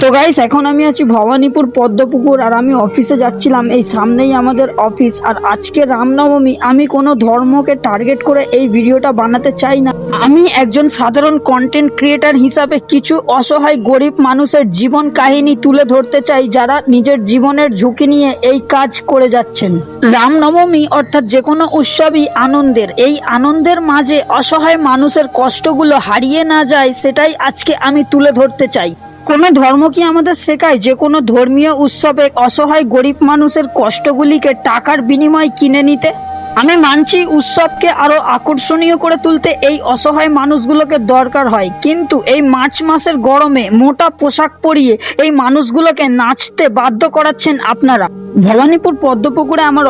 তো গাইস এখন আমি আছি ভবানীপুর পদ্মপুকুর আর আমি অফিসে যাচ্ছিলাম। এই সামনেই আমাদের অফিস। আর আজকে রামনবমী, আমি কোনো ধর্মকে টার্গেট করে এই ভিডিওটা বানাতে চাই না। আমি একজন সাধারণ কন্টেন্ট ক্রিয়েটার হিসাবে কিছু অসহায় গরিব মানুষের জীবন কাহিনী তুলে ধরতে চাই, যারা নিজের জীবনের ঝুঁকি নিয়ে এই কাজ করে যাচ্ছেন। রামনবমী অর্থাৎ যে কোনো উৎসবই আনন্দের। এই আনন্দের মাঝে অসহায় মানুষের কষ্টগুলো হারিয়ে না যায়, সেটাই আজকে আমি তুলে ধরতে চাই। কোনো ধর্ম কি আমাদের শেখায় যে কোনো ধর্মীয় উৎসবে অসহায় গরিব মানুষের কষ্টগুলিকে টাকার বিনিময়ে কিনে নিতে? আমি মানছি উৎসবকে আরো আকর্ষণীয় করে তুলতে এই অসহায় মানুষগুলোকে দরকার হয়, কিন্তু এই মার্চ মাসের গরমে মোটা পোশাক পরিয়ে এই মানুষগুলোকে নাচতে বাধ্য করাচ্ছেন আপনারা। ভবানীপুর পদ্মপুকুরে আমার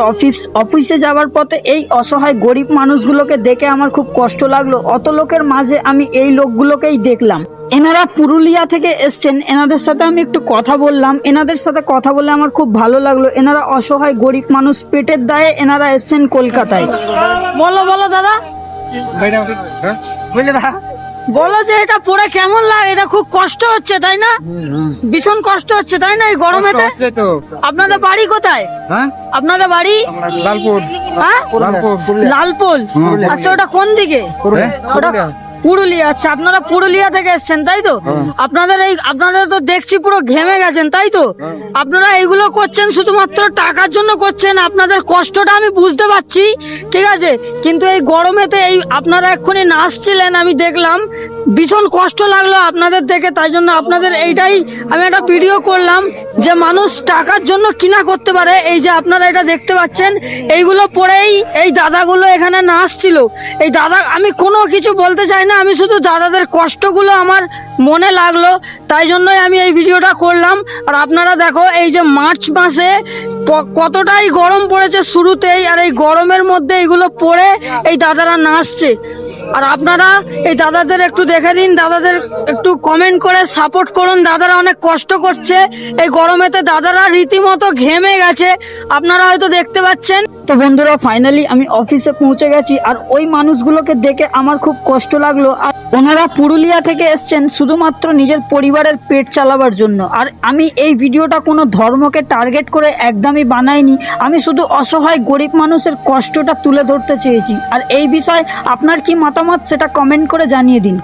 অফিসে যাওয়ার পথে এই অসহায় গরিব মানুষগুলোকে দেখে আমার খুব কষ্ট লাগলো। অত লোকের মাঝে আমি এই লোকগুলোকেই দেখলাম। এনারা পুরুলিয়া থেকে এসছেন। এনাদের সাথে আমি একটু কথা বললাম। এনাদের সাথে কথা বলে আমার খুব ভালো লাগলো। এনারা অসহায় গরিব মানুষ, পেটের দায়ে এনারা এসছেন কলকাতায়। বলো বলো দাদা, বলো যে এটা পরে কেমন লাগে? এটা খুব কষ্ট হচ্ছে তাই না? ভীষণ কষ্ট হচ্ছে তাই না এই গরমেতে? আপনাদের বাড়ি কোথায়? আপনাদের বাড়ি লালপুর। লালপুর। আচ্ছা, ওটা কোন দিকে? ওটা পুরুলিয়া। আচ্ছা, আপনারা পুরুলিয়া থেকে এসছেন তাই তো? আপনাদের তো দেখছি পুরো ঘেমে গেছেন তাই তো? আপনারা এইগুলো করছেন শুধুমাত্র টাকার জন্য করছেন। আপনাদের কষ্টটা আমি বুঝতে পারছি, ঠিক আছে, কিন্তু এই গরমেতে এই আপনারা এক্ষুনি নাচছিলেন, আমি দেখলাম, ভীষণ কষ্ট লাগলো আপনাদের দেখে। তাই জন্য আপনাদের এইটাই আমি একটা ভিডিও করলাম যে মানুষ টাকার জন্য কিনা করতে পারে। এই যে আপনারা এটা দেখতে পাচ্ছেন, এইগুলো পরেই এই দাদাগুলো এখানে নাচছিল। এই দাদা, আমি কোনো কিছু বলতে চাই না, আমি শুধু দাদাদের কষ্টগুলো আমার মনে লাগলো, তাই জন্যই আমি এই ভিডিওটা করলাম। আর আপনারা দেখো এই যে মার্চ মাসে কতটাই গরম পড়েছে শুরুতেই, আর এই গরমের মধ্যে এইগুলো পরে এই দাদারা নাচছে। আর আপনারা এই দাদাদের একটু দেখে নিন, দাদাদের একটু কমেন্ট করে সাপোর্ট করুন। দাদারা অনেক কষ্ট করছে এই গরমেতে, দাদারা রীতিমতো ঘেমে গেছে, আপনারা হয়তো দেখতে পাচ্ছেন। তো বন্ধুরা, ফাইনালি আমি অফিসে পৌঁছে গেছি। আর ওই মানুষগুলোকে দেখে আমার খুব কষ্ট লাগলো। আর ওনারা পুরুলিয়া থেকে এসছেন শুধুমাত্র নিজের পরিবারের পেট চালাবার জন্য। আর আমি এই ভিডিওটা কোনো ধর্মকে টার্গেট করে একদমই বানাইনি। আমি শুধু অসহায় গরিব মানুষের কষ্টটা তুলে ধরতে চেয়েছি। আর এই বিষয়ে আপনার কি মতামত সেটা কমেন্ট করে জানিয়ে দিন।